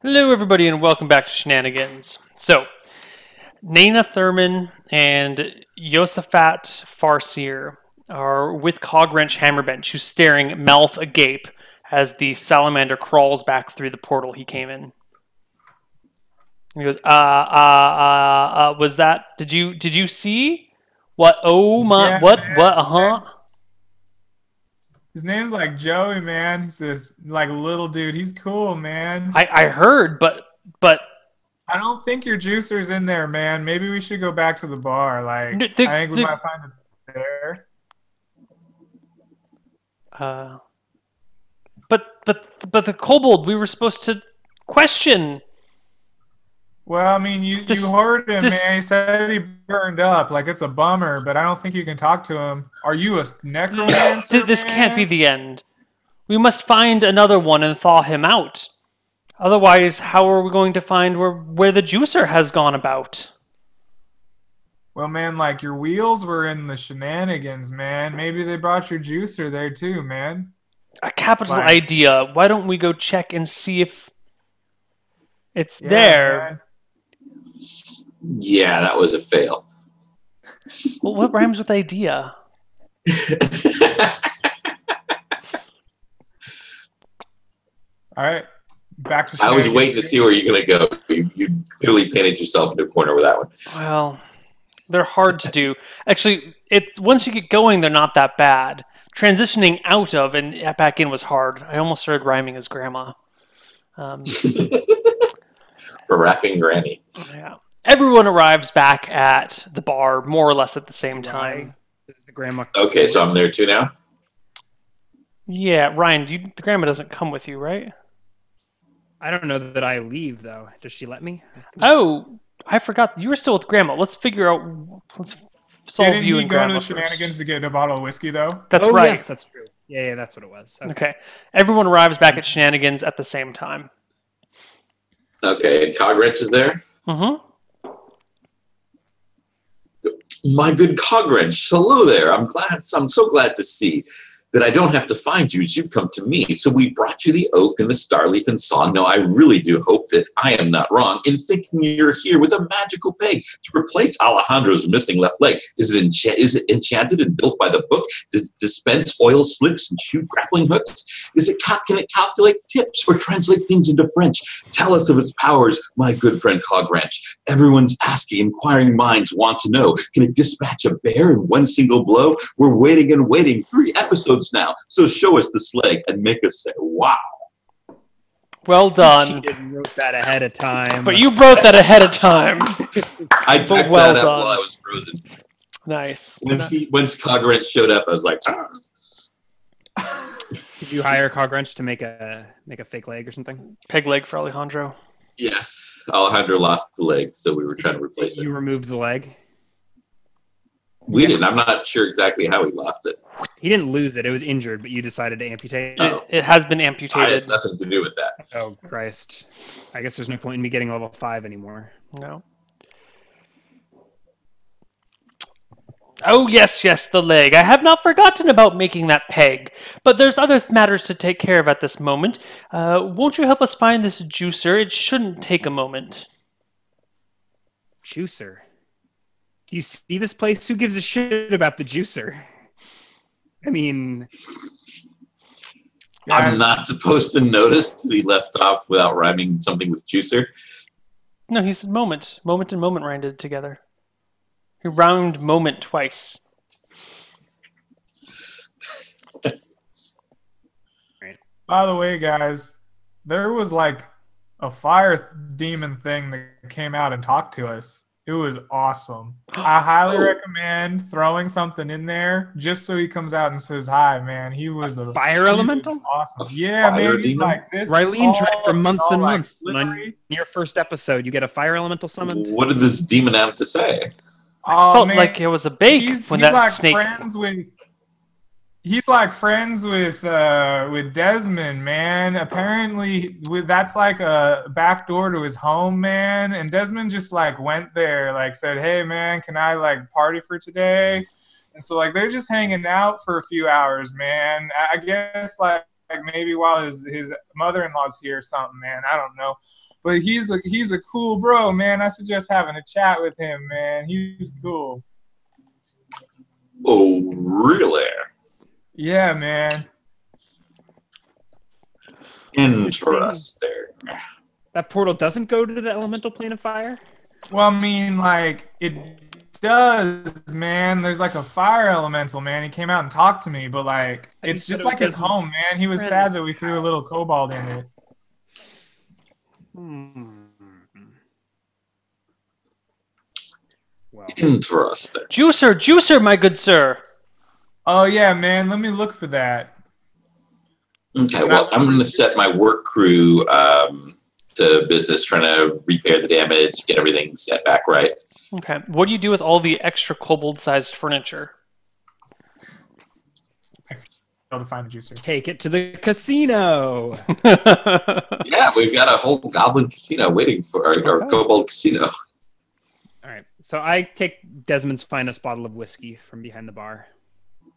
Hello, everybody, and welcome back to Shenanigans. So, Naina Thurman and Yosafat Farseer are with Cogwrench Hammerbench, who's staring mouth agape as the salamander crawls back through the portal he came in. And he goes, was that? Did you see? What? Oh my! Yeah, What? man. What? His name's like Joey, man. He's this like little dude. He's cool, man. I heard, but I don't think your juicer's in there, man. Maybe we should go back to the bar. Like, the, I think we the, might find it there. uh, but the kobold we were supposed to question. Well, I mean, you heard him, man. He said he burned up. Like, it's a bummer, but I don't think you can talk to him. Are you a necromancer, This man? can't be the end. We must find another one and thaw him out. Otherwise, how are we going to find where the juicer has gone about? Well, man, like, your wheels were in the Shenanigans, man. Maybe they brought your juicer there, too, man. A capital Like, idea. Why don't we go check and see if it's yeah, there? man. Yeah, that was a fail. Well, what rhymes with idea? All right. Back to I was Shenanigans. waiting to see where you're going to go. You clearly painted yourself into a corner with that one. Well, they're hard to do. Actually, once you get going, they're not that bad. Transitioning out of and back in was hard. I almost started rhyming as grandma. For rapping Granny. Yeah. Everyone arrives back at the bar more or less at the same time. This is the grandma. Okay, so I'm there too now? Yeah, Ryan, the grandma doesn't come with you, right? I don't know that I leave though. Does she let me? Oh, I forgot. You were still with grandma. Let's solve Didn't you he and go grandma to first. Shenanigans to get a bottle of whiskey, though? That's Oh, right. Yes, that's true. Yeah, that's what it was. Okay. Everyone arrives back at Shenanigans at the same time. Okay, and Cogwrench is there? Mm-hmm. My good Cogwrench, hello there. I'm so glad to see that I don't have to find you as you've come to me. So we brought you the oak and the starleaf and song. No, I really do hope that I am not wrong in thinking you're here with a magical peg to replace Alejandro's missing left leg. Is it enchanted and built by the book? Does it dispense oil slicks and shoot grappling hooks? Can it calculate tips or translate things into French? Tell us of its powers, my good friend Cogwrench. Everyone's asking, inquiring minds want to know. Can it dispatch a bear in one single blow? We're waiting and waiting 3 episodes now. So show us the leg and make us say, wow. Well She done. didn't wrote that ahead of time. But you wrote that ahead of time. I typed well that up done. while I was frozen. Nice. Once Cogwrench showed up, I was like, ah. Did you hire Cogwrench to make a fake leg or something? Peg leg for Alejandro. Yes. Alejandro lost the leg, so we were trying to replace it. You removed the leg. We didn't. I'm not sure exactly how he lost it. He didn't lose it. It was injured, but you decided to amputate it. Oh. It has been I had amputated. nothing to do with that. Oh Christ! I guess there's no point in me getting level 5 anymore. No. Oh, yes, the leg. I have not forgotten about making that peg. But there's other matters to take care of at this moment. Won't you help us find this juicer? It shouldn't take a moment. Juicer. Do you see this place? Who gives a shit about the juicer? I mean, I'm not supposed to notice that he left off without rhyming something with juicer. No, he said moment. Moment and moment rhymed it together. He rhymed moment twice. By the way, guys, there was like a fire demon thing that came out and talked to us. It was awesome. I highly recommend throwing something in there just so he comes out and says hi, man. He was a fire elemental? awesome. A Yeah, fire man. He's demon? like this. Rylene tried tall, for months all, and like, months. And slippery. on your first episode, you get a fire elemental summoned. What did this demon have to say? Oh, Felt man. like it was a bake when that like snake... He's like friends with Desmond, man. Apparently, that's like a back door to his home, man. And Desmond just like went there, like said, "Hey, man, can I like party for today?" And so like they're just hanging out for a few hours, man. I guess like maybe while his mother-in-law's here or something, man. I don't know. But he's a cool bro, man. I suggest having a chat with him, man. He's cool. Oh, really? Yeah, man. Interesting. That portal doesn't go to the elemental plane of fire? Well, I mean, like, it does, man. There's like a fire elemental, man. He came out and talked to me, but like, it's just like his home, man. He was sad that we threw a little kobold in it. Well, Interesting. Juicer, my good sir. Oh yeah, man. Let me look for that. Okay, well, I'm going to set my work crew to business, trying to repair the damage, get everything set back right. Okay. What do you do with all the extra kobold-sized furniture? I failed to find a juicer. take it to the casino. Yeah, we've got a whole goblin casino waiting for our kobold casino. All right. So I take Desmond's finest bottle of whiskey from behind the bar.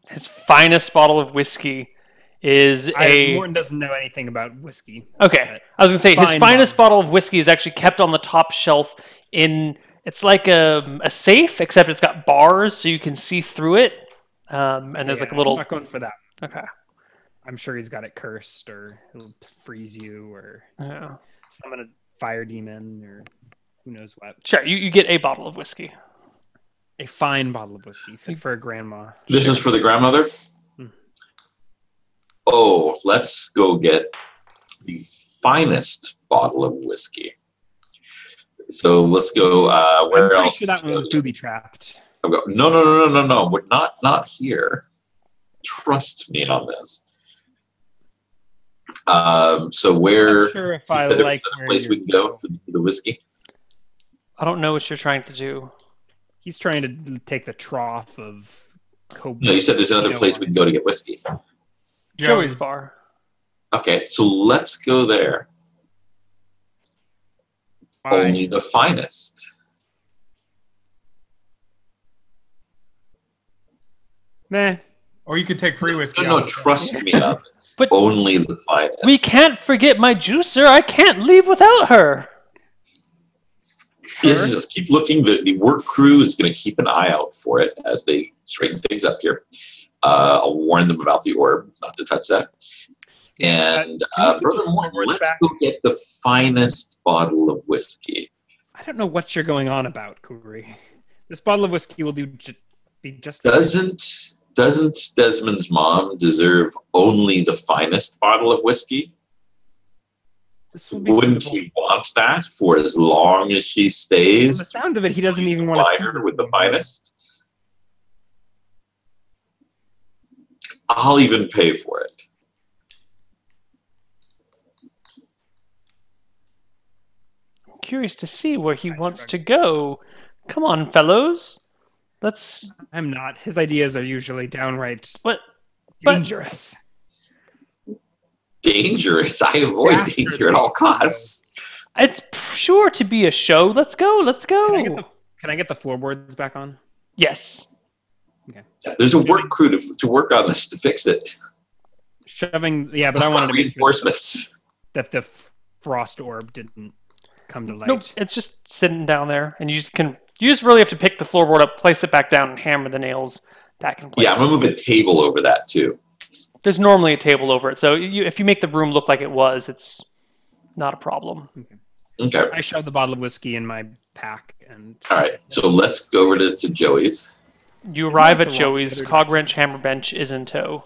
His finest bottle of whiskey is Morton doesn't know anything about whiskey. Okay. I was going to say, his Fine finest bottle of whiskey is actually kept on the top shelf in... It's like a safe, except it's got bars so you can see through it. And there's like a little... I'm not going for that. Okay. I'm sure he's got it cursed, or he'll freeze you, or Yeah. summon a fire demon, or who knows what. Sure, you get a bottle of whiskey. A fine bottle of whiskey fit for a grandma. This is for the grandmother? Oh, let's go get the finest bottle of whiskey. So let's go. Where I'm else? pretty sure that one was booby trapped. No. We're not here. Trust me on this. So where? I'm sure if so I there's like another where place we you're can go going. for the whiskey. I don't know what you're trying to do. He's trying to take the trough of kobold. No, you said there's another place we can go to get whiskey. Joey's bar. Okay, so let's go there. Fine. Only the finest. Meh. Or you could take free whiskey. No, off of it. trust me on this. But Only the finest. we can't forget my juicer. I can't leave without her. Yes, just keep looking. The work crew is going to keep an eye out for it as they straighten things up here. I'll warn them about the orb, not to touch that. And can you put those furthermore, floorboards let's back? go get the finest bottle of whiskey. I don't know what you're going on about, Kuri. This bottle of whiskey will be just. Doesn't Desmond's mom deserve only the finest bottle of whiskey? This will be Wouldn't suitable. he want that for as long as she From the stays? sound of it, he doesn't even want to see Her with the finest. I'll even pay for it. I'm curious to see where he wants to go. Come on, fellows. Let's... I'm not. His ideas are usually downright But dangerous. Dangerous. I avoid Bastard. danger at all costs. it's sure to be a show. Let's go. Let's go. Can I get the floorboards back on? Yes. Yeah, there's a work crew to work on this to fix it. Shoving. Yeah, but I wanted to make sure Reinforcements. that the frost orb didn't come to light. Nope. It's just sitting down there, and you just really have to pick the floorboard up, place it back down, and hammer the nails back in place. Yeah, I'm gonna move a table over that too. There's normally a table over it, so if you make the room look like it was, it's not a problem. Okay. I shoved the bottle of whiskey in my pack, and All right. So let's go over to Joey's. You arrive that at the Joey's. one- Cogwrench Hammer Bench is in tow.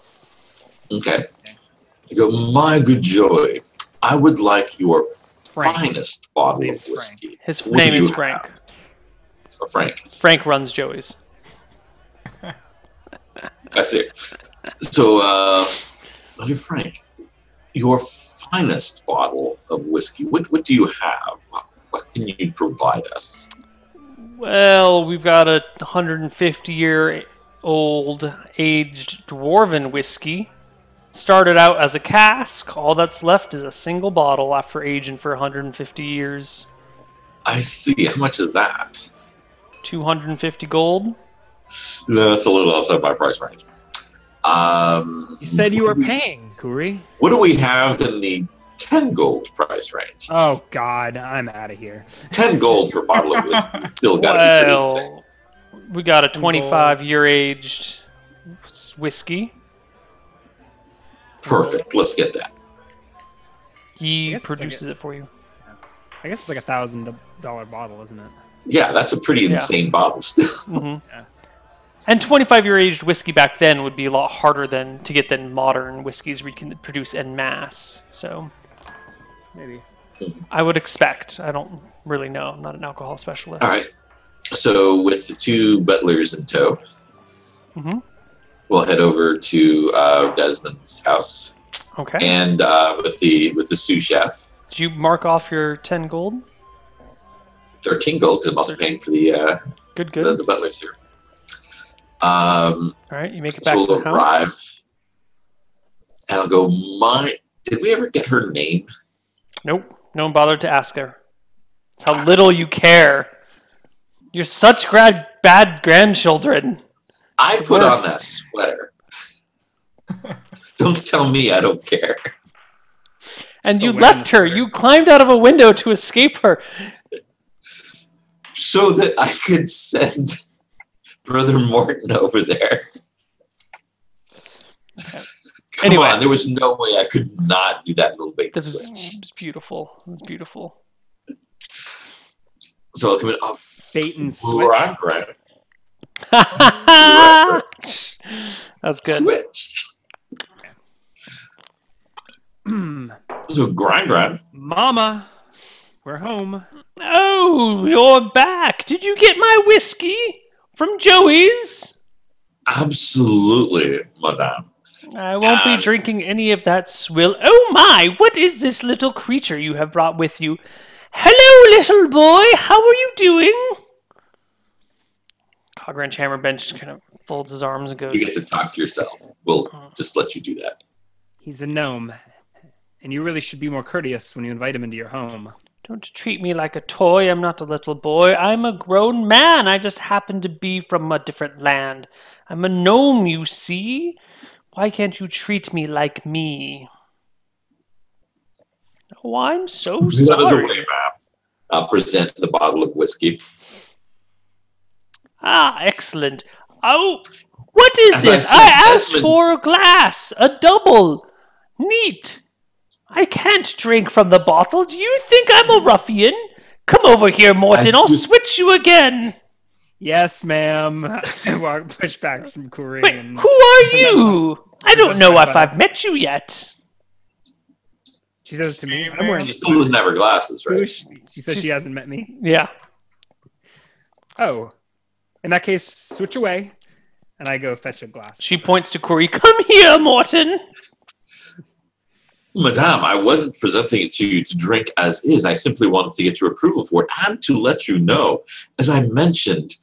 Okay. You go, my good Joey, I would like your Frank. finest bottle His of name's Frank. whiskey. His What name do is you Frank. have? So Frank. Frank runs Joey's. I see. So, dear Frank, your finest bottle of whiskey. What do you have? What can you provide us? Well, we've got a 150-year-old aged dwarven whiskey. Started out as a cask. All that's left is a single bottle after aging for 150 years. I see. How much is that? 250 gold. No, that's a little outside my price range. you said you were paying, Kuri. What do we have in the 10 gold price range. Oh God, I'm out of here. 10 gold for a bottle of whiskey. Still got to be pretty insane. Well, we got a 25-year aged whiskey. Perfect. Let's get that. He produces it for you. I guess it's like $1,000 bottle, isn't it? Yeah, that's a pretty insane bottle still. Mm-hmm. And 25-year aged whiskey back then would be a lot harder to get than modern whiskeys where you can produce en masse. So maybe. I would expect. I don't really know. I'm not an alcohol specialist. All right. So with the two butlers in tow, we'll head over to Desmond's house. Okay. And with the sous chef. Did you mark off your 10 gold? 13 gold, because I'm also paying for the good. The butlers here. All right, you make it back so to we'll the arrive, house. and I'll go, did we ever get her name? Nope. No one bothered to ask her. It's how little you care. You're such bad grandchildren. I put on that sweater. Don't tell me I don't care. And you left her. You climbed out of a window to escape her. So that I could send Brother Morton over there. Okay. Come on, there was no way I could not do that little bait. This was beautiful. It was beautiful. So I'll come in. Oh, bait and switch. That's good. Switch. So grind. Mama, we're home. Oh, you're back. Did you get my whiskey from Joey's? Absolutely, madame. I won't be drinking any of that swill. Oh my, what is this little creature you have brought with you? Hello, little boy. How are you doing? Cogwrench Hammerbench kind of folds his arms and goes, You get to talk to yourself. We'll just let you do that. He's a gnome, and you really should be more courteous when you invite him into your home. Don't treat me like a toy. I'm not a little boy. I'm a grown man. I just happen to be from a different land. I'm a gnome, you see? Why can't you treat me like me? Oh, I'm so sorry. I'll present the bottle of whiskey. Ah, excellent. Oh, what is this? I asked for a glass, a double. Neat. I can't drink from the bottle. Do you think I'm a ruffian? Come over here, Morton. I'll switch you again. Yes, ma'am. I push back from Corey. Wait, who are you? I don't know if I've met you yet. She says to me, I'm wearing. She still doesn't have her glasses, right? She says she hasn't met me. Yeah. Oh. In that case, switch away. And I go fetch a glass. She points to Corey. Come here, Morton. Madame, I wasn't presenting it to you to drink as is. I simply wanted to get your approval for it and to let you know, as I mentioned,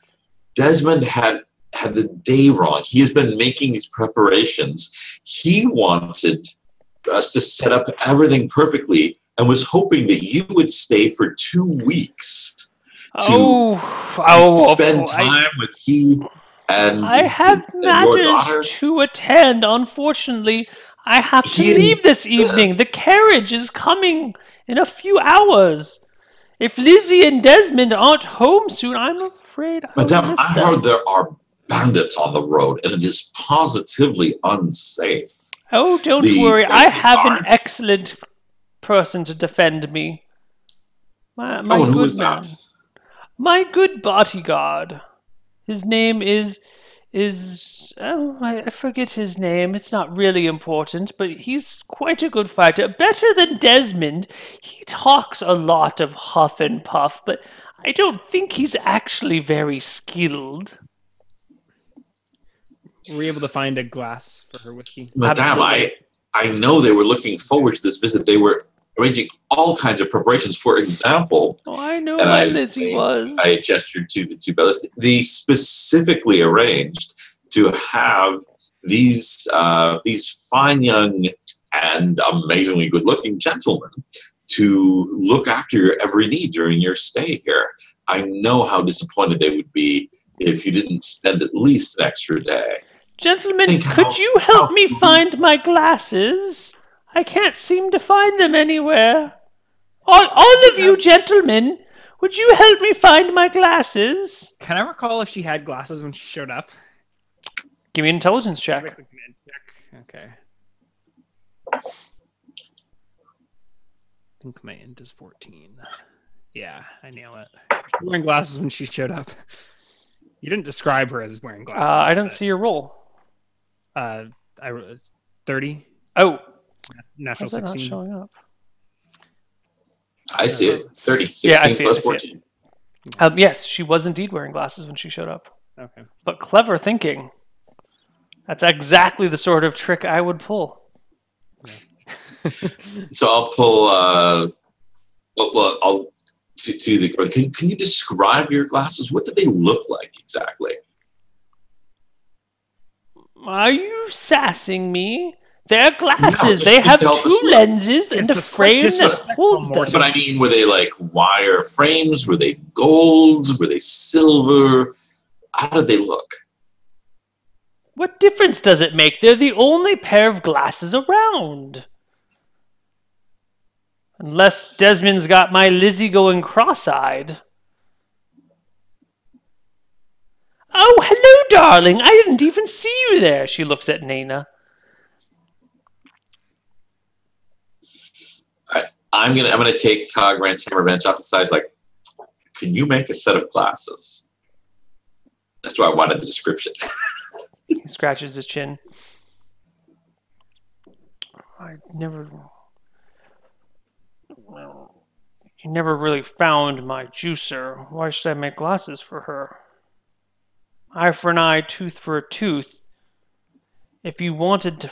Desmond had the day wrong. He has been making these preparations. He wanted us to set up everything perfectly and was hoping that you would stay for 2 weeks to spend time with he and I have matters to attend. Unfortunately, I have to leave this evening. The carriage is coming in a few hours. If Lizzie and Desmond aren't home soon, I'm afraid Madame, I heard there are bandits on the road, and it is positively unsafe. Oh, don't worry. I have an excellent person to defend me. My good man. My good bodyguard. His name is I forget his name. It's not really important, but he's quite a good fighter. Better than Desmond. He talks a lot of huff and puff, but I don't think he's actually very skilled. Were we able to find a glass for her whiskey? Madame, I know they were looking forward to this visit. They were arranging all kinds of preparations. For example, I know why Lizzie was. I gestured to the two brothers. They specifically arranged to have these fine young and amazingly good-looking gentlemen to look after your every need during your stay here. I know how disappointed they would be if you didn't spend at least an extra day. Gentlemen, could you help me find my glasses? I can't seem to find them anywhere. All of you gentlemen, would you help me find my glasses? Can I recall if she had glasses when she showed up? Give me an intelligence check. Okay. I think my int is 14. Yeah, I nail it. She was wearing glasses when she showed up. You didn't describe her as wearing glasses. I don't see your roll. 30. Oh, Natural how's that not 16. showing up? I see it. 30. 16 Yeah, I see it, plus I see it. 14. Yes, she was indeed wearing glasses when she showed up. Okay. But clever thinking. That's exactly the sort of trick I would pull. So I'll pull. I'll to the. Can you describe your glasses? What do they look like exactly? Are you sassing me? They're glasses. No, just they have help us two look. lenses and a frame that holds them. But I mean, were they like wire frames? Were they gold? Were they silver? How did they look? What difference does it make? They're the only pair of glasses around. Unless Desmond's got my Lizzie going cross-eyed. Oh, hello, darling. I didn't even see you there. She looks at Nana. I'm gonna take Cogran's hammer bench off the side. Like, can you make a set of glasses? That's why I wanted the description. He scratches his chin. You never really found my juicer. Why should I make glasses for her? Eye for an eye, tooth for a tooth. If you wanted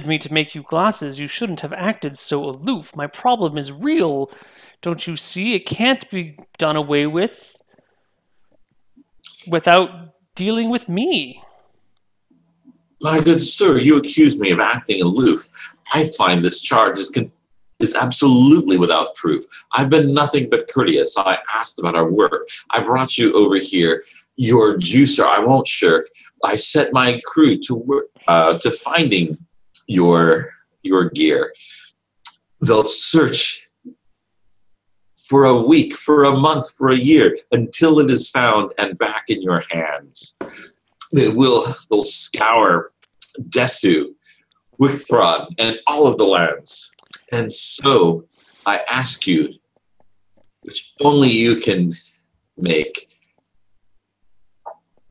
me to make you glasses, you shouldn't have acted so aloof. My problem is real. Don't you see? It can't be done away with without dealing with me. My good sir, you accuse me of acting aloof. I find this charge is absolutely without proof. I've been nothing but courteous. I asked about our work. I brought you over here. Your juicer, I won't shirk. I set my crew to work to finding your gear. They'll search for a week, for a month, for a year, until it is found and back in your hands. They'll scour Desu, Wicthron, and all of the lands. And so I ask you, which only you can make,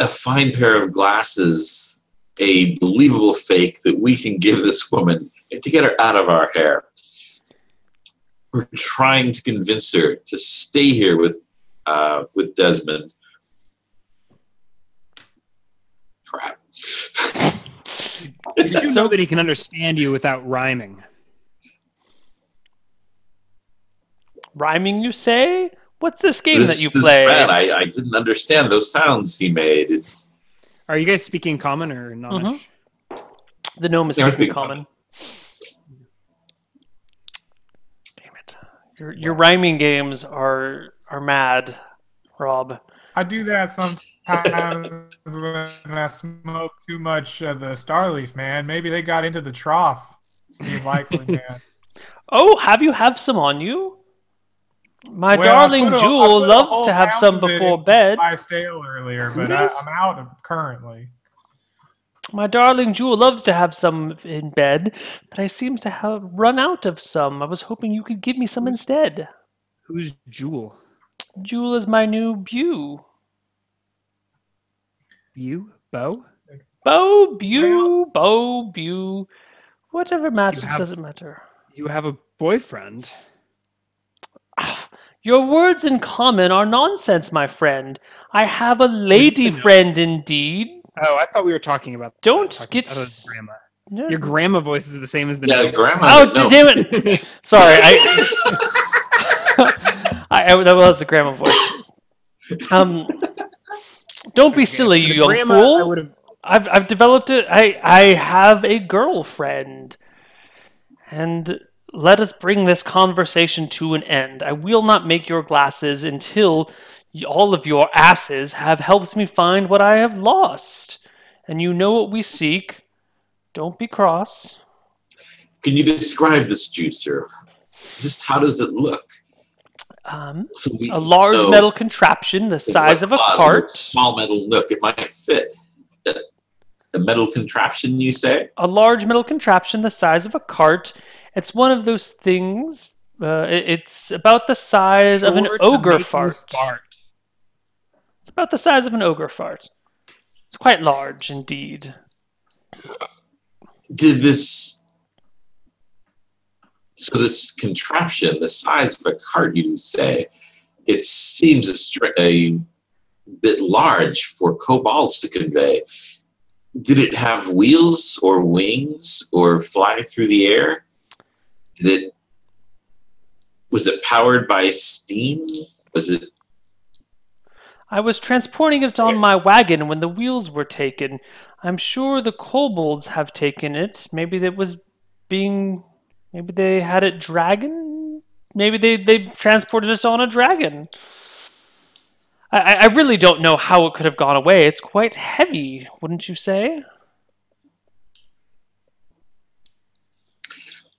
a fine pair of glasses, a believable fake that we can give this woman to get her out of our hair. We're trying to convince her to stay here with Desmond. Crap. You do know that he can understand you without rhyming. Rhyming, you say? What's this game that you This play? man, I didn't understand those sounds he made. Are you guys speaking common or Nomish? The gnome is They are speaking speaking common. Damn it. Your rhyming games are mad, Rob. I do that sometimes when I smoke too much of the Starleaf, man. Maybe they got into the trough. Seems likely, man. Oh, have some on you? My Well, darling I put Jewel a loves whole to have ounce some of it before into bed. my stale earlier, but Who I'm does? out of currently. My darling Jewel loves to have some in bed, but I seem to have run out of some. I was hoping you could give me some instead. Who's Jewel? Jewel is my new beau. You? Bo? Beau. Whatever matters, doesn't matter. You have a boyfriend. Your words in common are nonsense, my friend. I have a lady the friend indeed. Oh, I thought we were talking about. Don't get. I thought it was grandma. No. Your grandma voice is the same as the. Yeah, gnome. grandma. Oh, no. damn it! Sorry, that was the grandma voice. Don't be silly, you young grandma, fool. I would've- I've developed it. I have a girlfriend, and let us bring this conversation to an end. I will not make your glasses until all of your asses have helped me find what I have lost. And you know what we seek. Don't be cross. Can you describe this juicer? Just how does it look? So A large metal contraption the size of a cart. Small metal nook. It might fit. A metal contraption, you say? A large metal contraption the size of a cart. It's one of those things. It's about the size of an ogre fart. It's about the size of an ogre fart. It's quite large indeed. So this contraption, the size of a cart, you say, it seems a bit large for kobolds to convey. Did it have wheels or wings or fly through the air? Was it powered by steam? I was transporting it on my wagon when the wheels were taken. I'm sure the kobolds have taken it. Maybe they had it dragon? Maybe they transported it on a dragon. I really don't know how it could have gone away. It's quite heavy, wouldn't you say?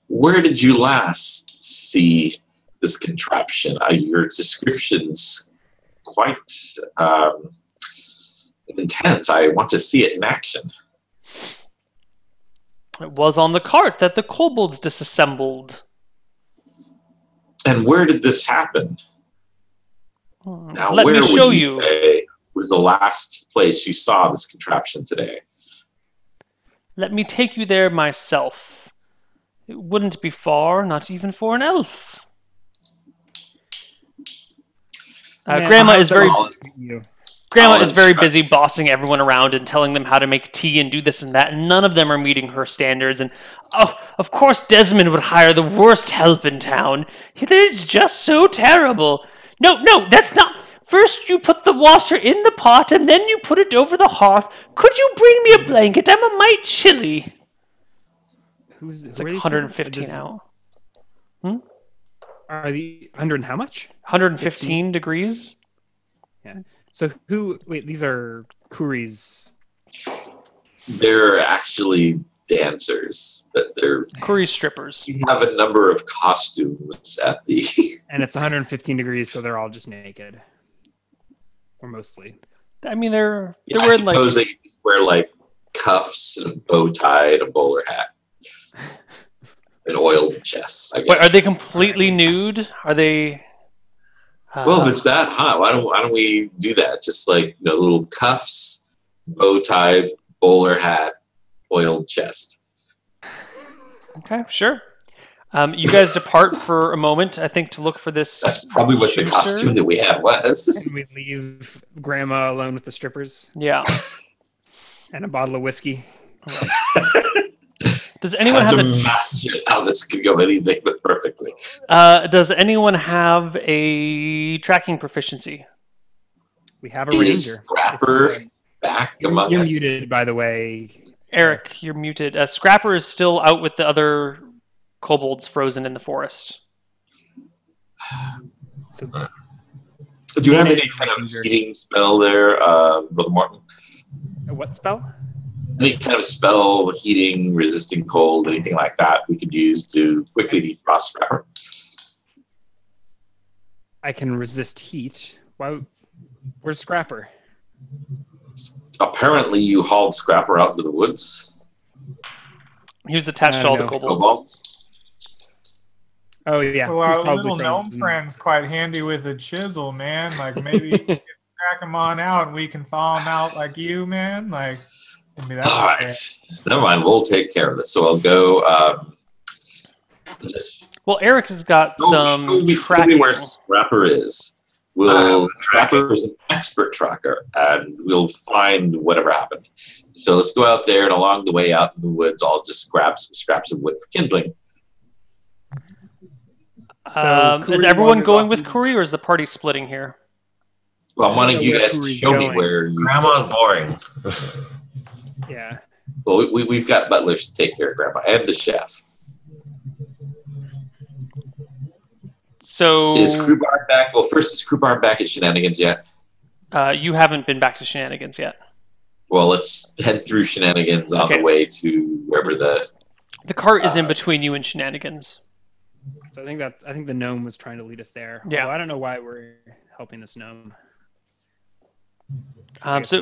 Where did you last see this contraption? Your description's quite intense. I want to see it in action. It was on the cart that the kobolds disassembled. And where did this happen? Now, Let me show you. Say was the last place you saw this contraption today? Let me take you there myself. It wouldn't be far, not even for an elf. Grandma is very busy bossing everyone around and telling them how to make tea and do this and that, and none of them are meeting her standards. And of course Desmond would hire the worst help in town. It's just so terrible. No, that's not. First you put the water in the pot and then you put it over the hearth. Could you bring me a blanket? I'm a mite chilly. It's like 115 out. Are the 100 and how much? 115 degrees. Yeah. So these are Kuri's. They're actually dancers, but they're Kuri strippers. You have a number of costumes at the and it's 115 degrees, so they're all just naked. Or mostly. I mean they're I wearing suppose they wear like cuffs and a bow tie and a bowler hat. An oiled chest, I guess. Wait, are they completely nude? Are they well, if it's that hot, why don't we do that? Just like little cuffs, bow tie, bowler hat, oiled chest. Okay, sure. You guys depart for a moment, I think, to look for this. That's probably what the costume that we had was. And we leave Grandma alone with the strippers. Yeah. And a bottle of whiskey. Does anyone have imagine how this could go anything but perfectly? Does anyone have a tracking proficiency? We have a ranger. Scrapper back among us? You're muted, by the way. Eric, you're muted. Scrapper is still out with the other kobolds frozen in the forest. So, do you have any kind of heating spell there, Brother Martin? A what spell? Any kind of spell, heating, resisting cold, anything like that we could use to quickly defrost Scrapper? I can resist heat. Where's Scrapper? Apparently you hauled Scrapper out into the woods. He was attached to all the kobolds. Oh, yeah. Well, our little gnome friend's quite handy with a chisel, man. Like, maybe you can crack him on out and we can thaw him out like you, man. Like, maybe that's all right. Never mind. We'll take care of this. So I'll go. Well, Eric has got some tracking. Show me where Scrapper is. Scrapper is an expert tracker, and we'll find whatever happened. So let's go out there, and along the way out in the woods, I'll just grab some scraps of wood for kindling. Is everyone going with Kuri, or is the party splitting here? Well, I'm wanting you guys to show me where you... Grandma's boring. Yeah. Well, we've got butlers to take care of Grandma, and the chef. So... Is Crewbar back? Well, first, is Crewbar back at Shenanigans yet? You haven't been back to Shenanigans yet. Well, let's head through Shenanigans on the way to wherever the... The cart is in between you and Shenanigans. So I think the gnome was trying to lead us there. Yeah. Although I don't know why we're helping this gnome. So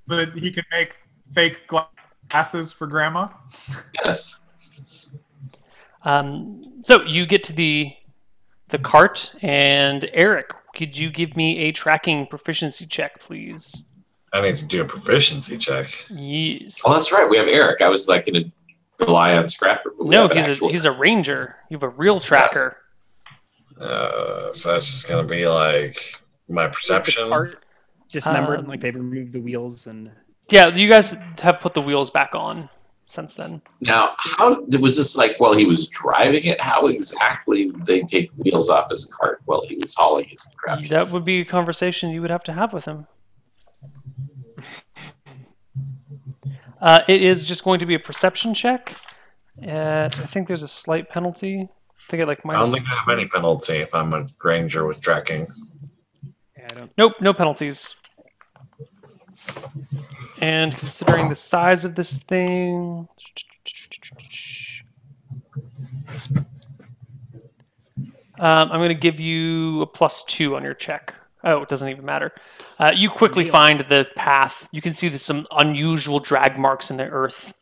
But he can make fake glasses for grandma. Yes. so you get to the cart, and Eric, could you give me a tracking proficiency check, please? I need to do a proficiency check. Yes. Oh, that's right. We have Eric. I was like going to rely on Scrapper. But we No, have an he's a ranger. You have a real tracker. So that's just gonna be like my Is the perception. cart dismembered? Like they've removed the wheels and. Yeah, you guys have put the wheels back on since then. Now, how was this like while he was driving it? How exactly did they take wheels off his cart while he was hauling his crap? That would be a conversation you would have to have with him. It is just going to be a perception check. I think there's a slight penalty. I think it like I don't minus. think I have any penalty if I'm a ranger with tracking. Yeah, I don't. Nope, no penalties. And considering the size of this thing, I'm going to give you a +2 on your check. Oh, it doesn't even matter. You quickly find the path. You can see there's some unusual drag marks in the earth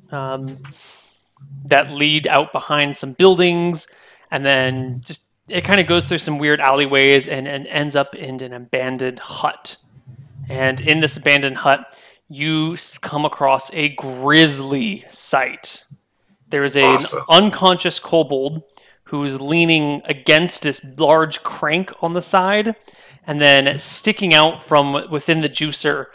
that lead out behind some buildings, and then just it kind of goes through some weird alleyways and ends up in an abandoned hut. And in this abandoned hut, you come across a grisly sight. There is an Awesome. unconscious kobold who is leaning against this large crank on the side, and then sticking out from within the juicer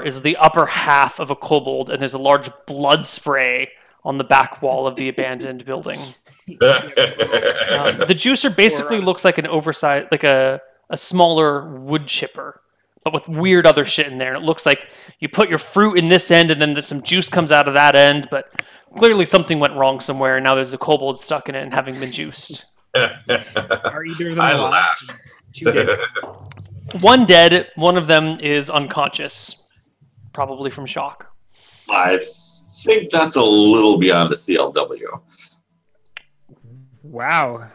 is the upper half of a kobold, and there's a large blood spray on the back wall of the abandoned building. The juicer basically looks like an oversized, like a smaller wood chipper, but with weird other shit in there. And it looks like you put your fruit in this end, and then some juice comes out of that end, but clearly something went wrong somewhere, and now there's a kobold stuck in it and having been juiced. Are either of them I alive? laughed. Two dead. One dead, one of them is unconscious, probably from shock. I think that's a little beyond the CLW. Wow.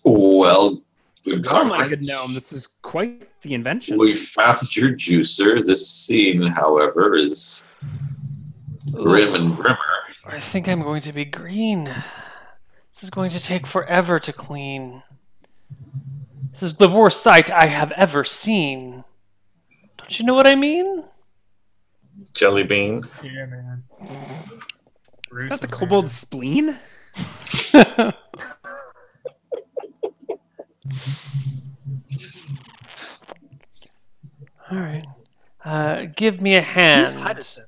Well, good Oh my comment. good gnome, this is quite the invention. We found your juicer. This scene, however, is grim and grimmer. I think I'm going to be green. This is going to take forever to clean. This is the worst sight I have ever seen. Don't you know what I mean? Jelly bean. Yeah, man. Is that the kobold's spleen? All right. Give me a Whose hand. hut is this?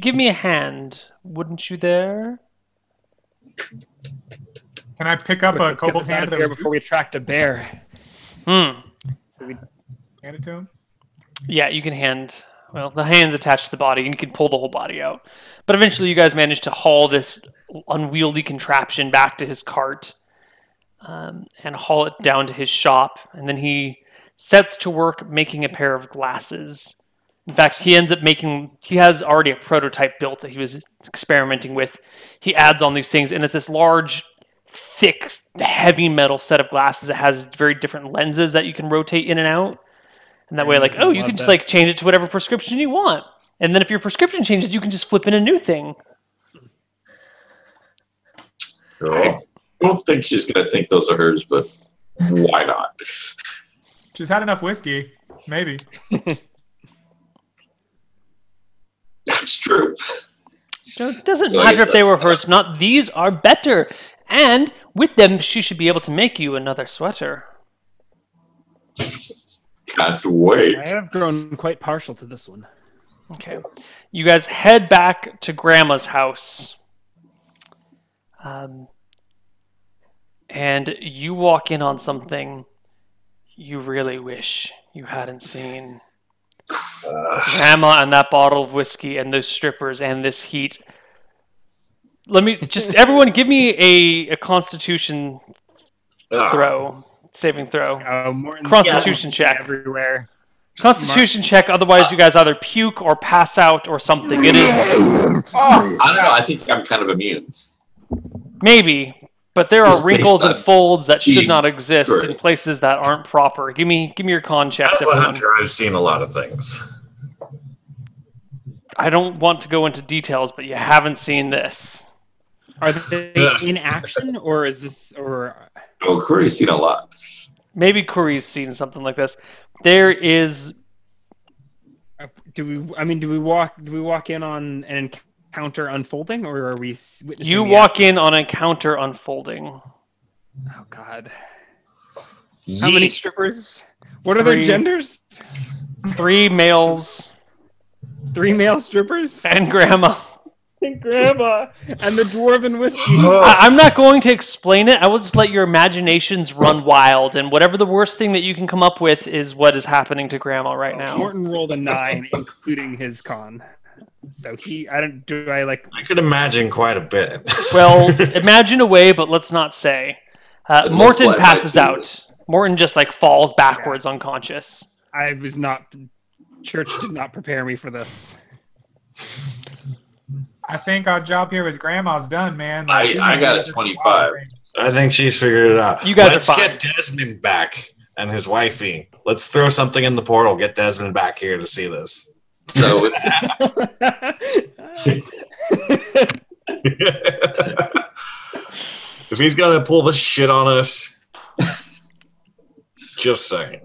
Give me a hand, wouldn't you there? Can I pick up a Let's get kobold this out hand of that here was before we attract a bear. Hmm. hand it to him? Yeah, you can hand. Well, the hand's attached to the body, and you can pull the whole body out. But eventually, you guys manage to haul this unwieldy contraption back to his cart and haul it down to his shop. And then he sets to work making a pair of glasses. In fact, he has already a prototype built that he was experimenting with. He adds on these things, and it's this large, thick, heavy metal set of glasses that has very different lenses that you can rotate in and out. And that way, like, Everyone's gonna you love can just this. change it to whatever prescription you want. And then if your prescription changes, you can just flip in a new thing. I don't think she's going to think those are hers, but why not? She's had enough whiskey. Maybe. That's true. So it doesn't So I matter guess if they were that's- hers or not. These are better. And with them, she should be able to make you another sweater. Can't wait. I have grown quite partial to this one. Okay. You guys head back to Grandma's house. And you walk in on something you really wish you hadn't seen. Grandma and that bottle of whiskey and those strippers and this heat. Let me just, everyone give me a constitution saving throw. More Constitution check. everywhere. Constitution check, otherwise you guys either puke or pass out or something. It is I don't know. I think I'm kind of immune. maybe, but there are Just based wrinkles and on folds that should being not exist in correct. places that aren't proper. Give me your con checks, As a everyone. hunter, I've seen a lot of things. I don't want to go into details, but you haven't seen this. Are they in action, or is this or? Oh, Curry's seen a lot. Maybe Corey's seen something like this. There is Do we walk in on an encounter unfolding, or are we witnessing? you the walk action? in on an encounter unfolding. Oh God! How many strippers? What are their Three. genders? 3 males 3 male strippers and grandma. and grandma and the dwarven whiskey. I'm not going to explain it. I will just let your imaginations run wild, and whatever the worst thing that you can come up with is what is happening to grandma right now. Morton rolled a 9, including his con. So I could imagine quite a bit. Well, imagine away, but let's not say. It Morton looks like passes that too. out. Morton just like falls backwards unconscious. I was not. Church did not prepare me for this. I think our job here with Grandma's done, man. I got a just 25. I think she's figured it out. You guys Let's are fine. get Desmond back and his wifey. Let's throw something in the portal. Get Desmond back here to see this. So If he's gonna pull this shit on us, just saying.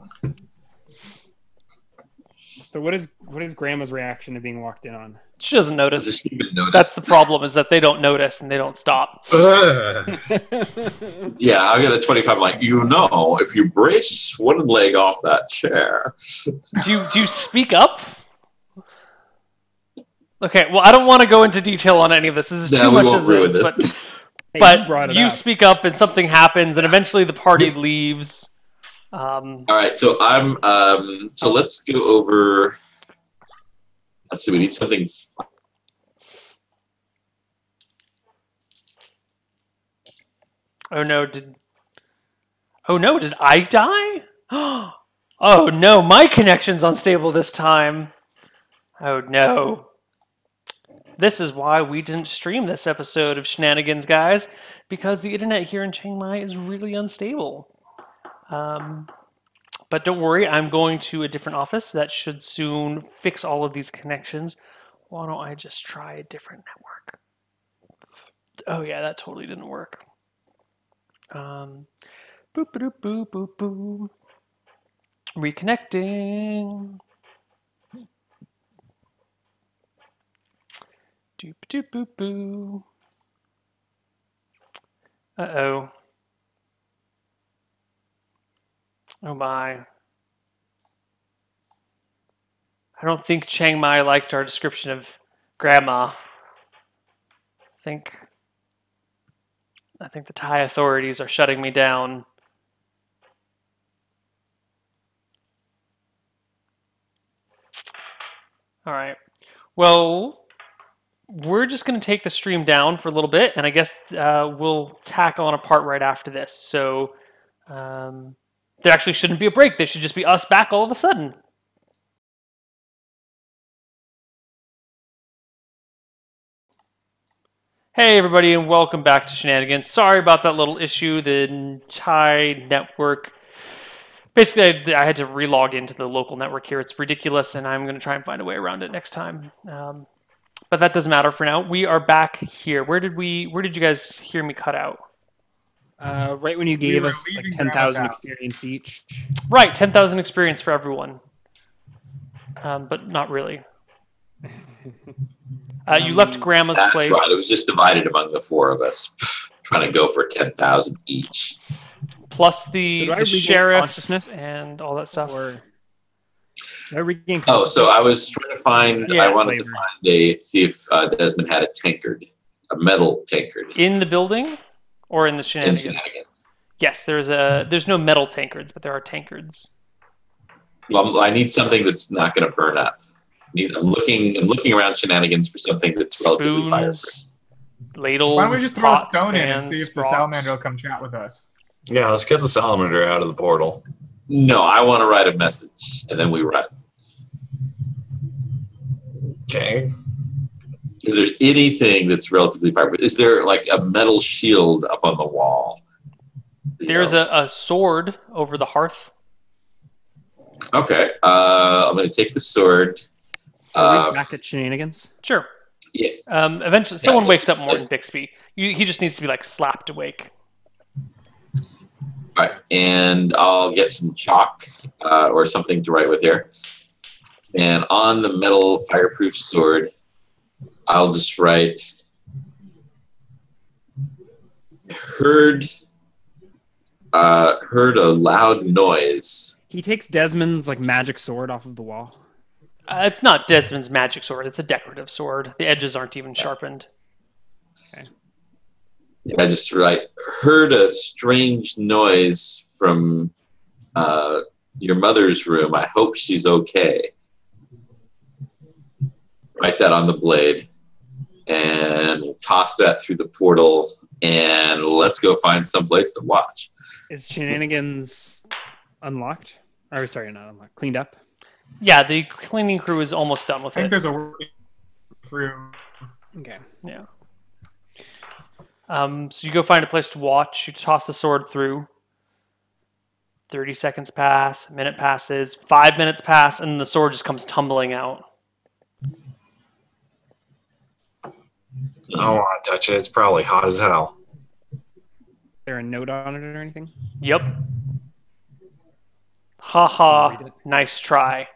So what is Grandma's reaction to being walked in on? She doesn't does notice. she even notice? That's the problem, is that they don't notice and they don't stop. Yeah, I got a 25. I'm like, if you brace one leg off that chair. Do you speak up? Okay, well, I don't want to go into detail on any of this. This is No, too we much won't as ruin is. this. Hey, brought it You up. speak up and something happens, and eventually the party leaves. All right, so so let's go over. Let's see, we need something. Oh no, did I die? Oh no, my connection's unstable this time. Oh no. This is why we didn't stream this episode of Shenanigans, guys, because the internet here in Chiang Mai is really unstable. But don't worry, I'm going to a different office that should soon fix all of these connections. Why don't I just try a different network? Oh yeah, that totally didn't work. Boop boop boop boop boop. Reconnecting. Doop doop boop boo. Uh-oh. Oh my. I don't think Chiang Mai liked our description of Grandma. I think the Thai authorities are shutting me down. All right. Well, we're just going to take the stream down for a little bit, and I guess we'll tack on a part right after this. So there actually shouldn't be a break. There should just be us back all of a sudden. Hey everybody, and welcome back to Shenanigans. Sorry about that little issue. The Thai network. Basically, I had to relog into the local network here. It's ridiculous, and I'm going to try and find a way around it next time. But that doesn't matter for now. We are back here. Where did you guys hear me cut out? Right when you gave were us like leaving 10,000 Grandma's house. experience each. Right, 10,000 experience for everyone. But not really. You left Grandma's That's place. right. It was just divided among the four of us, trying to go for 10,000 each. Plus Did I the regain sheriff consciousness? and all that stuff. Or did I regain Oh, consciousness? so I was trying to find. Yeah, I wanted to flavor. see if Desmond had a metal tankard. In the building or in the in Shenanigans? Shenanigans. Yes, there's no metal tankards, but there are tankards. Well, I need something that's not going to burn up. I'm looking around Shenanigans for something that's relatively fireproof. Spoons, ladles, Why don't we just throw a pots, stone in and pans, see if the rocks. salamander will come chat with us? Yeah, let's get the salamander out of the portal. No, I want to write a message, and then we run. Okay. Is there anything that's relatively fireproof? Is there like a metal shield up on the wall? There's a sword over the hearth. Okay. I'm going to take the sword. Are we back at Shenanigans? Sure. Yeah. Eventually, someone wakes up Morton Bixby. He just needs to be like slapped awake. All right, and I'll get some chalk or something to write with here. And on the metal fireproof sword, I'll just write, heard a loud noise. He takes Desmond's like magic sword off of the wall. It's not Desmond's magic sword. It's a decorative sword. The edges aren't even sharpened. Okay. I just write, heard a strange noise from your mother's room. I hope she's okay. Write that on the blade. And we'll toss that through the portal. And let's go find some place to watch. Is Shenanigans unlocked? Or sorry, not unlocked. Cleaned up? Yeah, the cleaning crew is almost done with I think it. there's a working crew. Okay. Yeah. So you go find a place to watch. You toss the sword through. 30 seconds pass. A minute passes. 5 minutes pass, and the sword just comes tumbling out. I don't want to touch it. It's probably hot as hell. Is there a note on it or anything? Yep. Ha ha. Read it. Nice try.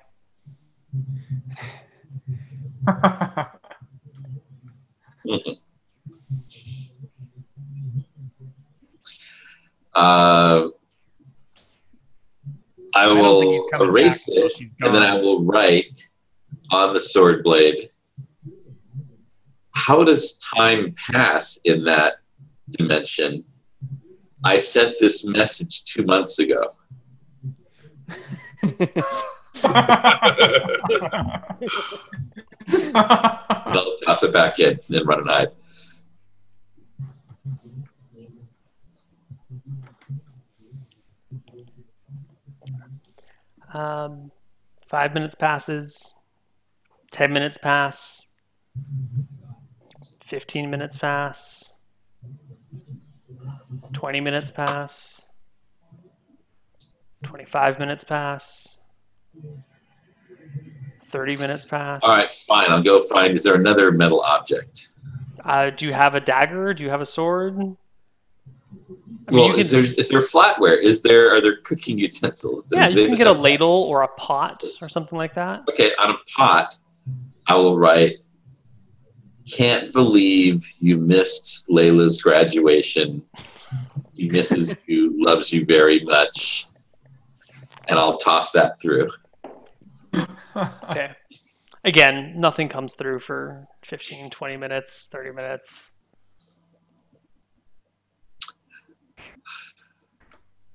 I don't think he's will coming erase back until it, she's and then I gone. will write on the sword blade, how does time pass in that dimension? I sent this message 2 months ago. I'll toss it back in and run and hide. Um, 5 minutes passes. 10 minutes pass. 15 minutes pass. 20 minutes pass. 25 minutes pass. 30 minutes pass. All right, fine. I'll go find. Is there another metal object? Do you have a dagger? Do you have a sword? I mean, Well, you can- is there flatware? Are there cooking utensils? Yeah, you can get a ladle or a pot or something like that. Okay, on a pot, I will write, can't believe you missed Layla's graduation. He misses you, loves you very much. And I'll toss that through. Okay. Again, nothing comes through for 15, 20 minutes, 30 minutes.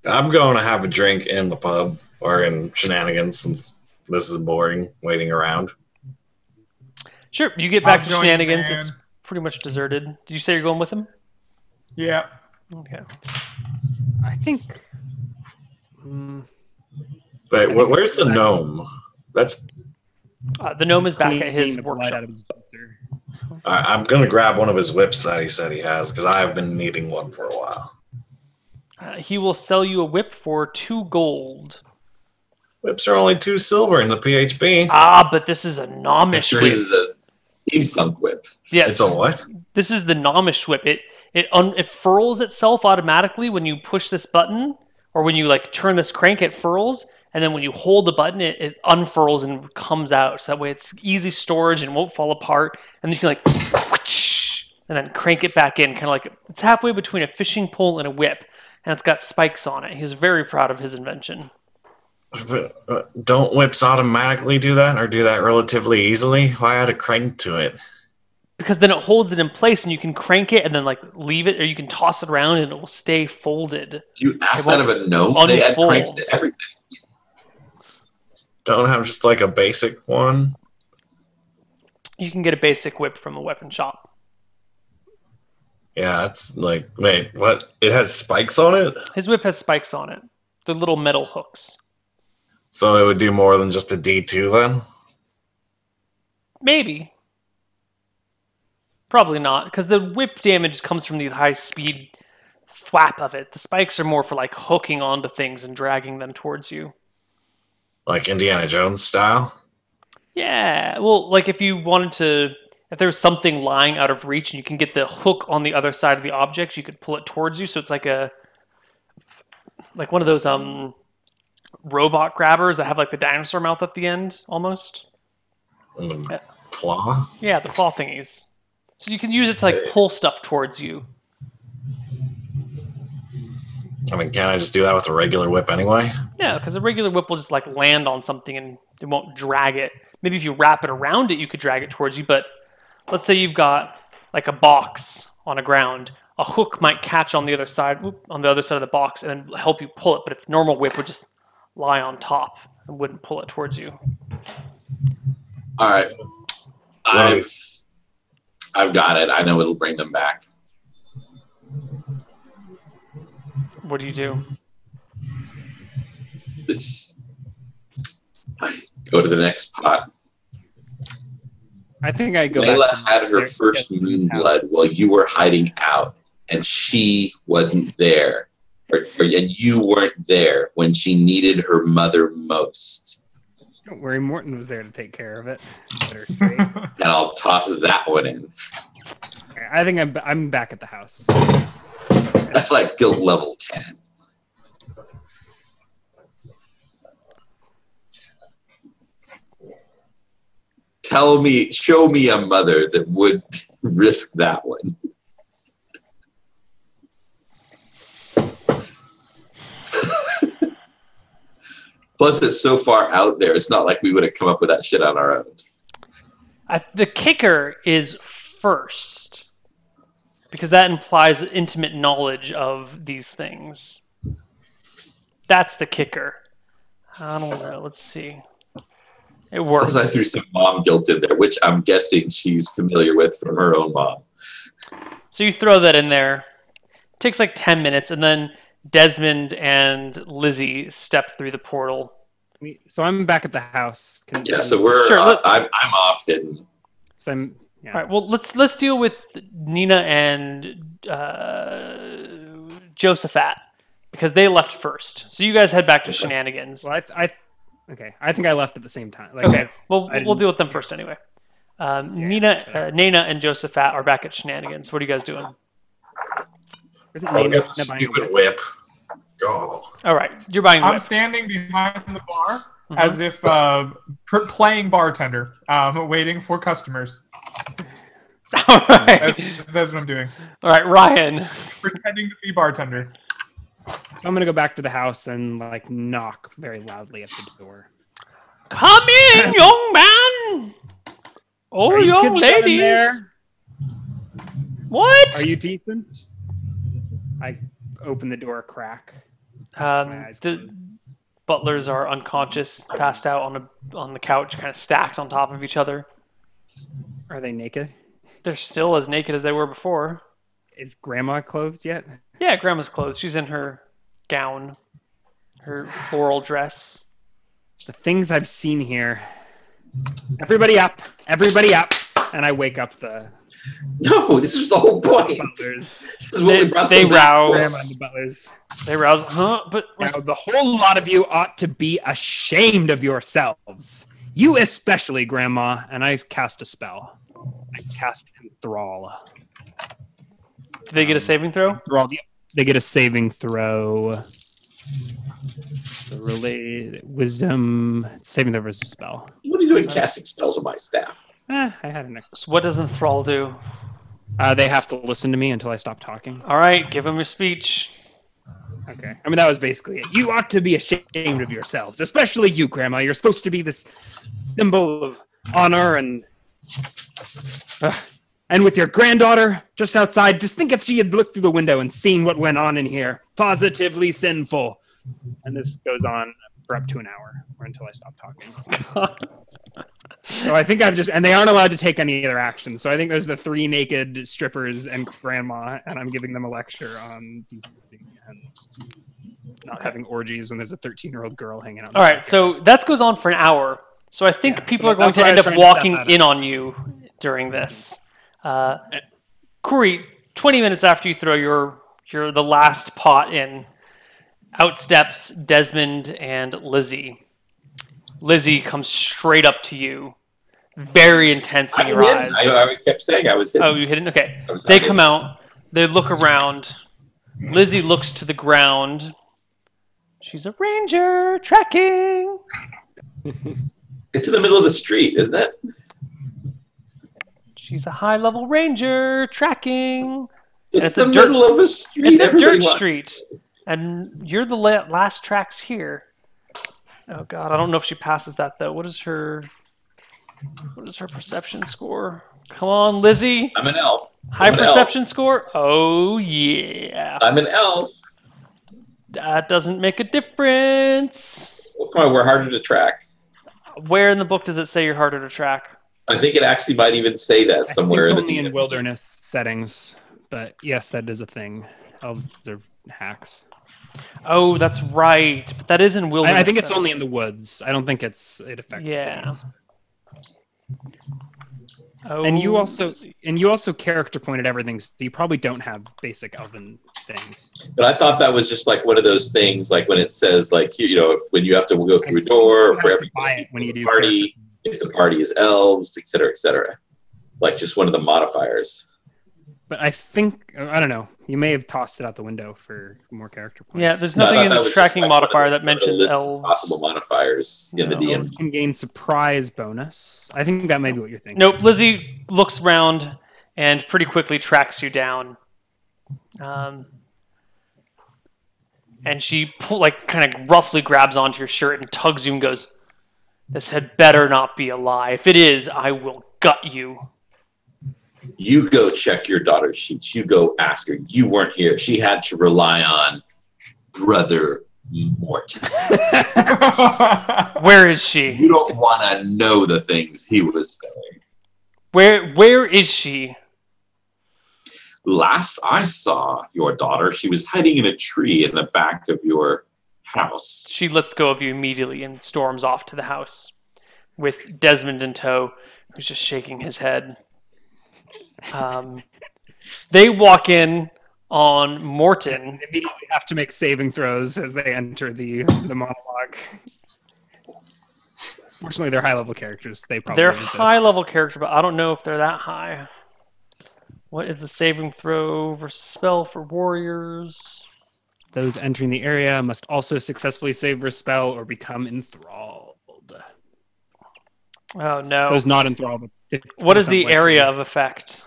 I'm going to have a drink in the pub or in Shenanigans since this is boring waiting around. Sure, you get back I'll to join you, Shenanigans. man. It's pretty much deserted. Did you say you're going with him? Yeah. Okay. I think. Wait, where's the gnome? That's. The gnome is back at cleaning his the blood workshop. out of his booster. I'm going to grab one of his whips that he said he has because I have been needing one for a while. He will sell you a whip for 2 gold. Whips are only 2 silver in the PHP. Ah, but this is a gnomish Sure, whip. this is a steampunk whip. Yes, It's a what? this is the gnomish whip. It furls itself automatically when you push this button, or when you like turn this crank, it furls, and then when you hold the button, it unfurls and comes out. So that way it's easy storage and won't fall apart. And then you can like, whoosh, and then crank it back in, kind of like it's halfway between a fishing pole and a whip, and it's got spikes on it. He's very proud of his invention. Don't whips automatically do that or do that relatively easily? Why add a crank to it? Because then it holds it in place, and you can crank it and then like leave it, or you can toss it around and it will stay folded. You ask It that won't of a gnome? They add unfold. cranks to everything. Don't have just like a basic one? You can get a basic whip from a weapon shop. Yeah, it's like, wait, what? It has spikes on it? His whip has spikes on it. They're little metal hooks. So it would do more than just a D2 then? Maybe. Probably not, because the whip damage comes from the high speed thwap of it. The spikes are more for like hooking onto things and dragging them towards you. Like Indiana Jones style? Yeah, well, like if you wanted to, if there was something lying out of reach and you can get the hook on the other side of the object, you could pull it towards you. So it's like one of those robot grabbers that have like the dinosaur mouth at the end, almost. And the claw? Yeah, the claw thingies. So you can use it to like pull stuff towards you. I mean, can't I just do that with a regular whip anyway? Yeah, because a regular whip will just like land on something and it won't drag it. Maybe if you wrap it around it, you could drag it towards you. But let's say you've got like a box on a ground. A hook might catch on the other side, of the box, and help you pull it. But if normal whip would just lie on top and wouldn't pull it towards you. All right, I've got it. I know it'll bring them back. What do you do? I go to the next pot. I think I go Layla back to had her first moon blood while you were hiding out, and she wasn't there, and you weren't there when she needed her mother most. Don't worry, Morton was there to take care of it. Set her straight. And I'll toss that one in. I think I'm back at the house. That's like guilt level 10. Show me a mother that would risk that one. Plus, it's so far out there, it's not like we would have come up with that shit on our own. The kicker is first, because that implies intimate knowledge of these things. That's the kicker. I don't know. Let's see. It works. Plus, I threw some mom guilt in there, which I'm guessing she's familiar with from her own mom. So you throw that in there. It takes like 10 minutes, and then Desmond and Lizzie step through the portal. So I'm back at the house. So we're. Sure, I'm off hidden. So All right. Well, let's deal with Nina and Josephat because they left first. So you guys head back to Shenanigans. Well, I think I left at the same time. Okay. Well, we'll deal with them first anyway. Nina and Josephat are back at Shenanigans. What are you guys doing? I'll get the stupid whip. Go. All right, you're buying. I'm whip. standing behind the bar as if playing bartender, waiting for customers. All right. That's what I'm doing. All right, Ryan. Pretending to be bartender. So I'm gonna go back to the house and like knock very loudly at the door. Come in, young man. Oh, young ladies. There? What? Are you decent? I open the door a crack. The butlers are unconscious, passed out on the couch, kind of stacked on top of each other. Are they naked? They're still as naked as they were before. Is Grandma clothed yet? Yeah, Grandma's clothes. She's in her gown, her floral dress. The things I've seen here. Everybody up! Everybody up! And I wake up the No, this was the whole point. butlers. This is what we brought They them back rouse. for. Grandma and the butlers. They rouse. Huh? But Now, the whole lot of you ought to be ashamed of yourselves. You especially, Grandma. And I cast a spell. I cast Enthrall. do they get a saving throw? Enthrall. They get a saving throw. The relay wisdom saving throw versus spell. What are you doing casting spells on my staff? I had an extra. So what does Enthrall do? They have to listen to me until I stop talking. All right, give him your speech. Okay. I mean, that was basically it. You ought to be ashamed of yourselves, especially you, Grandma. You're supposed to be this symbol of honor and with your granddaughter just outside, just think if she had looked through the window and seen what went on in here. Positively sinful. And this goes on for up to an hour or until I stop talking. So I think and they aren't allowed to take any other actions. So I think there's the 3 naked strippers and Grandma, and I'm giving them a lecture on decency and not having orgies when there's a 13-year-old girl hanging out. All right, so that goes on for an hour. So I think Yeah, people so are going that's to why I end was up trying to set walking that in up. on you during this. Corey, 20 minutes after you throw your the last pot in, out steps Desmond and Lizzie. Lizzie comes straight up to you, very intense in I'm your hidden. eyes. I kept saying I was hidden. Oh, you hit it? Okay. I was They hidden. come out. They look around. Lizzie looks to the ground. She's a ranger tracking. It's in the middle of the street, isn't it? She's a high-level ranger tracking. It's a the dirt- middle of a street. It's a Everybody dirt wants- street, and you're the last tracks here. Oh God, I don't know if she passes that though. What is her perception score? Come on, Lizzie. I'm an elf. High I'm an perception score? Oh, yeah. I'm an elf. That doesn't make a difference. Well, come on, we're harder to track. Where in the book does it say you're harder to track? I think it actually might even say that somewhere I in think the only in wilderness settings, but yes, that is a thing. Elves are hacks. Oh, that's right. But that is in wilderness. I think it's though. only in the woods. I don't think it affects Yeah. cities. Oh, And you also character pointed everything, so you probably don't have basic elven things. But I thought that was just like one of those things, like when it says, like, you know, when you have to go through a door, or for every buy it when you do party, if the party is elves, et cetera, like just one of the modifiers. But I think I don't know. You may have tossed it out the window for more character points. Yeah, there's No, I nothing thought in that the was just tracking like one of modifier the- that one of the mentions list of elves. possible modifiers in the No. DM. Elves can gain surprise bonus. I think that may be what you're thinking. Nope. Lizzie looks around and pretty quickly tracks you down. And she kind of roughly grabs onto your shirt and tugs you and goes, "This had better not be a lie. If it is, I will gut you." You go check your daughter's sheets. You go ask her. You weren't here. She had to rely on Brother Morton. Where is she? You don't want to know the things he was saying. Where is she? Last I saw your daughter, she was hiding in a tree in the back of your house. She lets go of you immediately and storms off to the house with Desmond in tow, who's just shaking his head. They walk in on Morton. They immediately have to make saving throws as they enter the monologue. Fortunately, they're high level characters. They probably They're resist. high level character, but I don't know if they're that high. What is the saving throw versus spell for warriors? Those entering the area must also successfully save their spell or become enthralled. Oh no. Those not enthralled. What is the area of effect?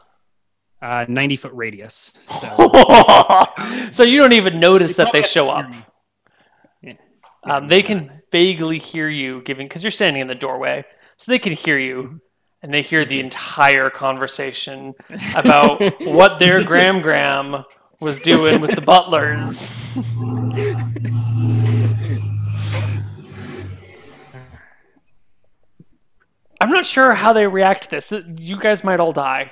90-foot radius. So So you don't even notice that they probably show have up. to Yeah. They can vaguely hear you because you're standing in the doorway, so they can hear you, and they hear the entire conversation about what their Gram was doing with the butlers. I'm not sure how they react to this. You guys might all die.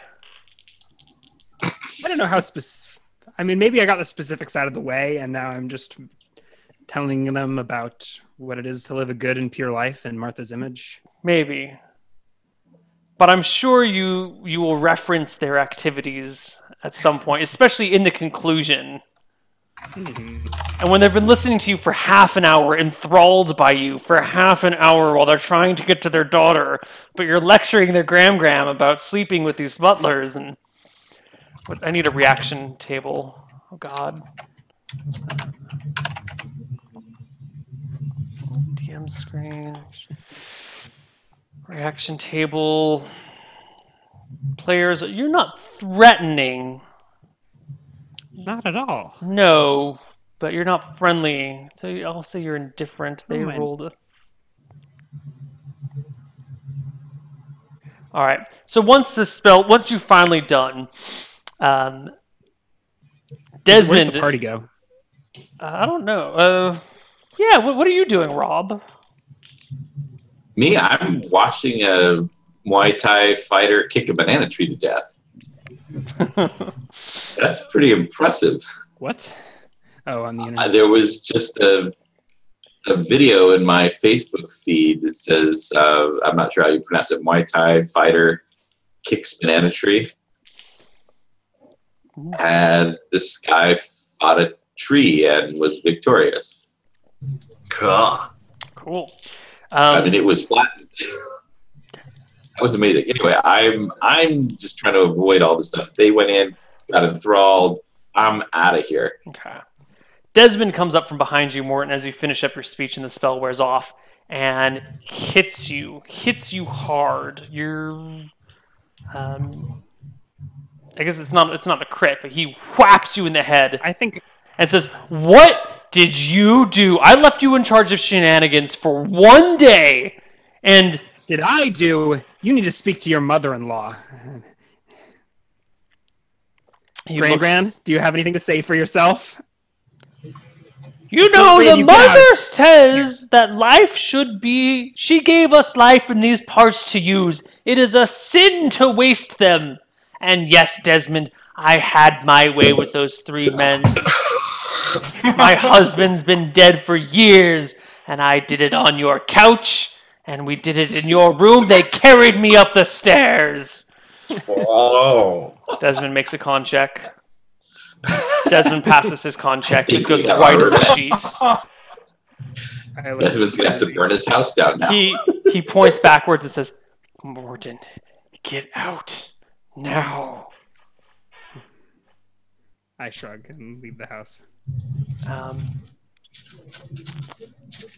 I don't know how specific. I mean, maybe I got the specifics out of the way, and now I'm just telling them about what it is to live a good and pure life in Martha's image. Maybe. But I'm sure you will reference their activities at some point, especially in the conclusion. And when they've been listening to you for half an hour, enthralled by you for half an hour while they're trying to get to their daughter, but you're lecturing their Gram about sleeping with these butlers, and I need a reaction table. Oh God. DM screen. Reaction table. Players, you're not threatening. Not at all. No, but you're not friendly. So I'll say you're indifferent. They Oh, man. rolled a... All right. So once you've finally done, Where's Desmond. the party go? I don't know. Yeah. What are you doing, Rob? Me, I'm watching a Muay Thai fighter kick a banana tree to death. That's pretty impressive. What? Oh, on the internet. There was just a a video in my Facebook feed that says, I'm not sure how you pronounce it, Muay Thai fighter kicks banana tree. And this guy fought a tree and was victorious. Cool. Cool. I mean, it was flattened. That was amazing. Anyway, I'm just trying to avoid all this stuff. They went in, got enthralled. I'm out of here. Okay. Desmond comes up from behind you, Morton, as you finish up your speech and the spell wears off, and hits you hard. You're, I guess it's not a crit, but he whaps you in the head. I think And says, "What did you do? I left you in charge of Shenanigans for 1 day, and did I do? You need to speak to your mother-in-law. Grand, do you have anything to say for yourself? You know, the mother says that life should be... She gave us life in these parts to use. It is a sin to waste them. And yes, Desmond, I had my way with those 3 men. My husband's been dead for years, and I did it on your couch, and we did it in your room. They carried me up the stairs." Whoa. Desmond makes a con check. Desmond passes his con check. It goes Yeah, white as a sheet. Desmond's going to have to burn his house down now. He points backwards and says, "Morton, get out now." I shrug and leave the house.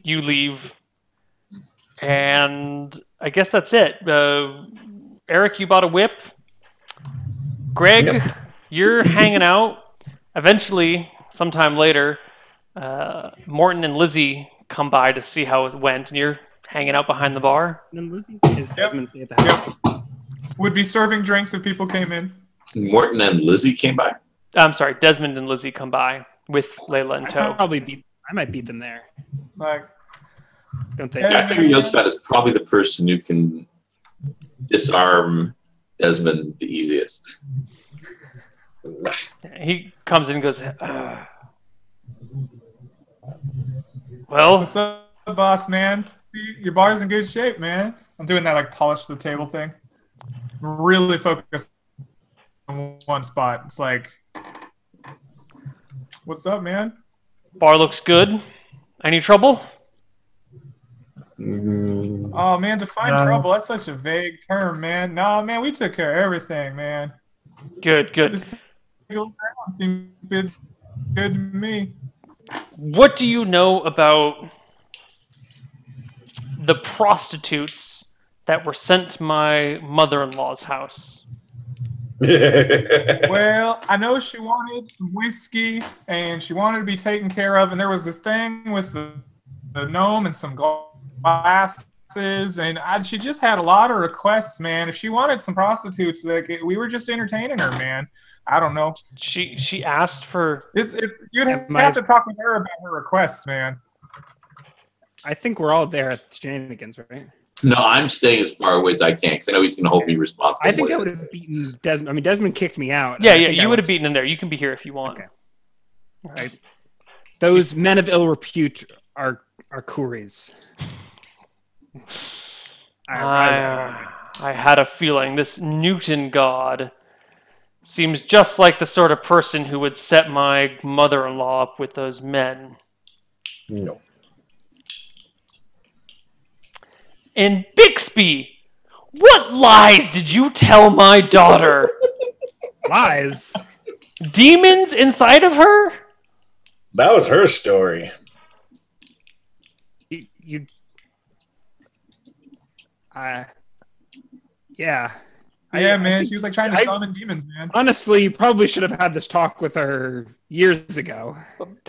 You leave, and I guess that's it. Eric, you bought a whip. Greg, Yep. You're hanging out. Eventually, sometime later, Morton and Lizzie come by to see how it went, and you're hanging out behind the bar. And Lizzie is Desmond stay at the house. Yep. Would be serving drinks if people came in. Morton and Lizzie came by. I'm sorry, Desmond and Lizzie come by with Layla in tow. I might beat them there. Like, Don't they? I figure Yosefat is probably the person who can disarm Desmond the easiest. He comes in and goes, "Well, what's up, boss man? Your bar's in good shape, man." I'm doing that like polish the table thing. Really focused on one spot. It's like, what's up, man? bar looks good. Any trouble?" Oh man, define trouble. That's such a vague term, man. No, man, we took care of everything, man. Good. Just take a look around. Seems good to me. What do you know about the prostitutes that were sent to my mother-in-law's house? Well, I know she wanted some whiskey and she wanted to be taken care of, and there was this thing with the gnome and some glasses, and she just had a lot of requests, man. If she wanted some prostitutes, like we were just entertaining her, man. I don't know. She asked for... You'd have to talk with her about her requests, man. I think we're all there at Shenanigans, right? No, I'm staying as far away as I can because I know he's going to hold me responsible. I think I would have beaten Desmond. I mean, Desmond kicked me out. Yeah, you would have beaten him there. You can be here if you want. Okay. Right. Those men of ill repute are Kuris. I had a feeling this Newton god seems just like the sort of person who would set my mother-in-law up with those men. No. And Bixby, what lies did you tell my daughter? Lies. Demons inside of her? That was her story. Yeah. Yeah, man. She was like trying to summon demons, man. Honestly, you probably should have had this talk with her years ago.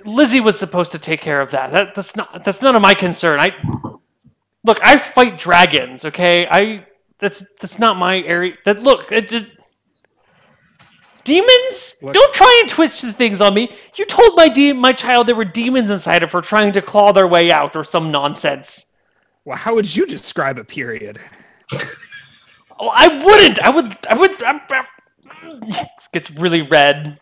Lizzie was supposed to take care of that. That's none of my concern. Look, I fight dragons, okay? That's not my area. Demons? Look. Don't try and twist the things on me. You told my child there were demons inside of her trying to claw their way out or some nonsense. Well, how would you describe a period? Oh, I wouldn't. I would. Gets really red.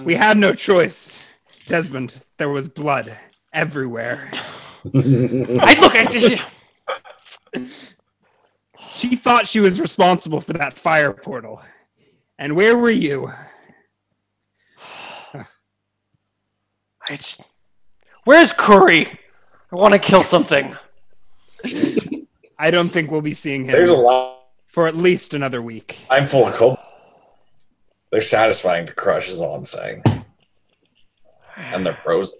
We had no choice, Desmond. There was blood everywhere. She thought she was responsible for that fire portal. And where were you? Where's Curry? I want to kill something. I don't think we'll be seeing him There's a lot. for at least another week. I'm full of cold. They're satisfying to crush, is all I'm saying. And they're frozen.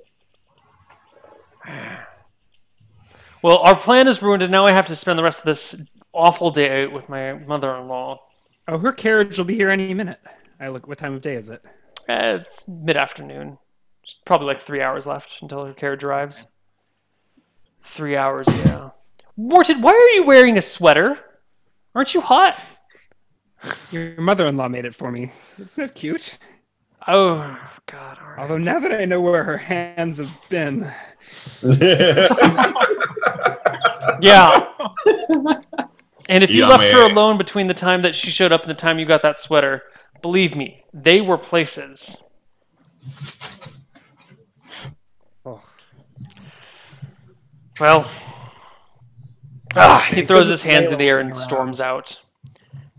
Well, our plan is ruined, and now I have to spend the rest of this awful day out with my mother-in-law. Oh, her carriage will be here any minute. What time of day is it? It's mid-afternoon. Probably like 3 hours left until her carriage arrives. 3 hours, yeah. Morton, why are you wearing a sweater? Aren't you hot? Your mother-in-law made it for me. Isn't that cute? Oh, God. All right. Although now that I know where her hands have been... Yeah. And if you Yeah, left her man. alone between the time that she showed up and the time you got that sweater, believe me, they were places. Oh. Well, he throws his hands in the air and storms out.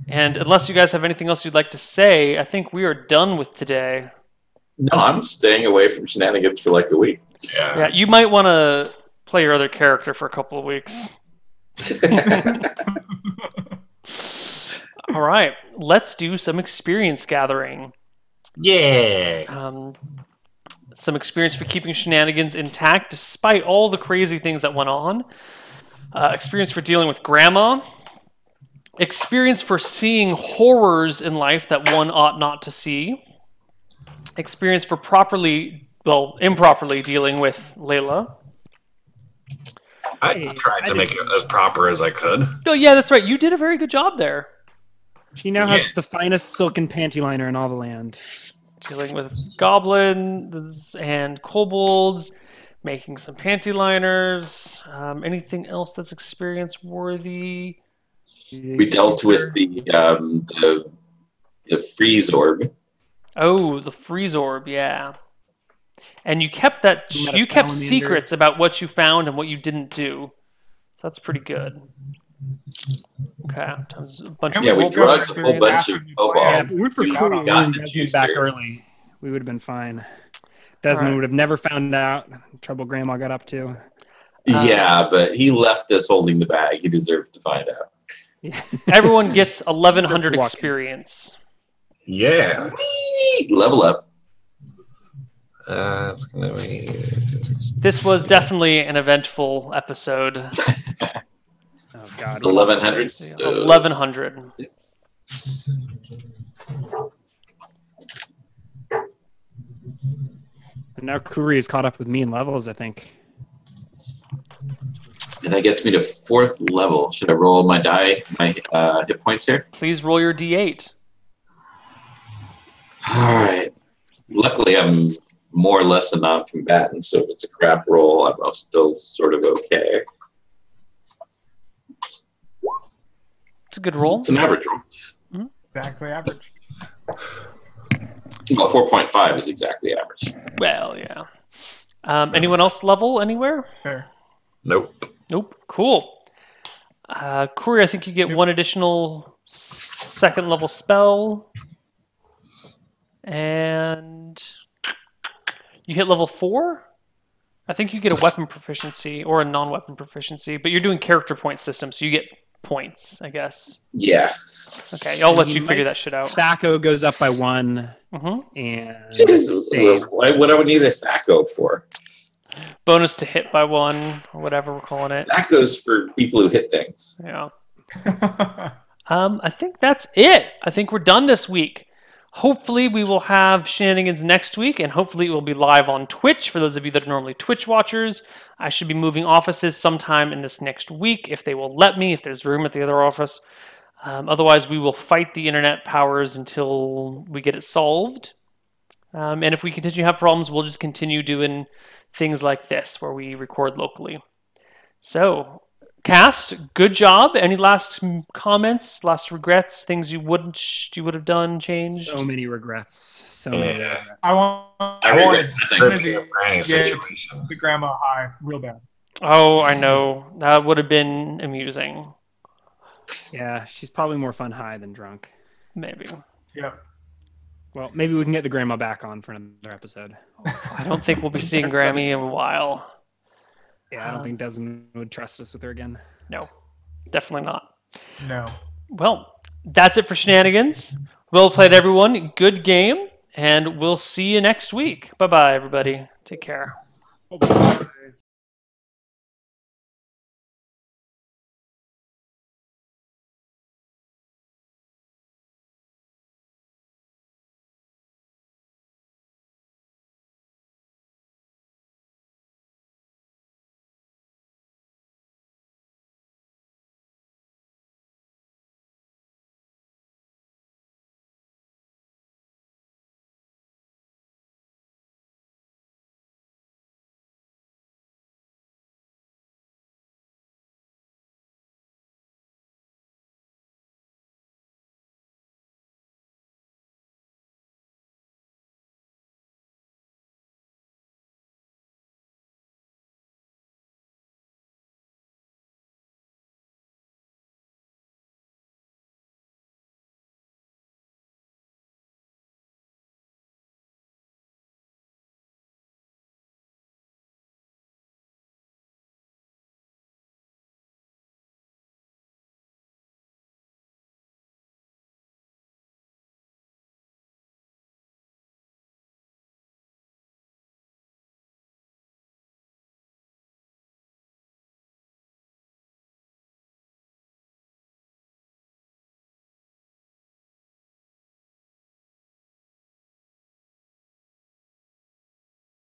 And unless you guys have anything else you'd like to say, I think we are done with today. No, I'm staying away from shenanigans for like a week. Yeah, you might want to play your other character for a couple of weeks. All right, let's do some experience gathering. Yeah. Some experience for keeping shenanigans intact despite all the crazy things that went on. Experience for dealing with grandma. Experience for seeing horrors in life that one ought not to see. Experience for improperly dealing with Layla. I tried to make it as proper as I could. Oh, yeah, that's right. You did a very good job there. She now has the finest silken panty liner in all the land. Dealing with goblins and kobolds, making some panty liners. Anything else that's experience worthy? We dealt with the freeze orb. Oh, the freeze orb, yeah. And you kept you kept secrets about what you found and what you didn't do. So that's pretty good. Okay, times a bunch of Yeah, we We'll drugged go a whole bunch after of you kobolds. play. Yeah, if we were for We cool, got we the would have been back juicer. early. We would have been fine. Desmond Alright. would have never found out the trouble Grandma got up to. Yeah, but he left us holding the bag. He deserved to find out. Yeah. Everyone gets 1,100 Walking. experience. Yeah. Whee! Level up. It's gonna be. This was definitely an eventful episode. Oh God. 1,100. 1,100. And now Kuri is caught up with me in levels, I think. And that gets me to 4th level. Should I roll my hit points here? Please roll your d8. All right. Luckily, I'm more or less a non-combatant, so if it's a crap roll, I'm still sort of okay. It's a good roll. It's an average roll. Exactly average. Well, 4.5 is exactly average. Well, yeah. Anyone else level anywhere? Fair. Nope. Nope. Cool. Kuri, I think you get one additional 2nd level spell. And you hit level 4? I think you get a weapon proficiency or a non-weapon proficiency, but you're doing character point system, so you get points, I guess. Yeah. Okay, I'll let you figure that shit out. Tobacco goes up by 1, Mm-hmm. and Jeez, what I would need a tobacco for? Bonus to hit by 1, or whatever we're calling it. That goes for people who hit things. Yeah. I think that's it. I think we're done this week. Hopefully we will have Shenanigans next week, and hopefully it will be live on Twitch for those of you that are normally Twitch watchers. I should be moving offices sometime in this next week if they will let me, if there's room at the other office. Otherwise, we will fight the internet powers until we get it solved. And if we continue to have problems, we'll just continue doing things like this where we record locally. So, Cast, good job. Any last comments, last regrets, things you would have done, changed? so many regrets. So many regrets. I I regret wanted nothing. to Granny get situation. the grandma high real bad. Oh, I know. That would have been amusing. Yeah, she's probably more fun high than drunk. Maybe. Yep. Well, maybe we can get the grandma back on for another episode. I don't think we'll be seeing Grammy in a while. Yeah, I don't think Desmond would trust us with her again. No, definitely not. No. Well, that's it for Shenanigans. Well played, everyone. Good game. And we'll see you next week. Bye-bye, everybody. Take care. Bye-bye.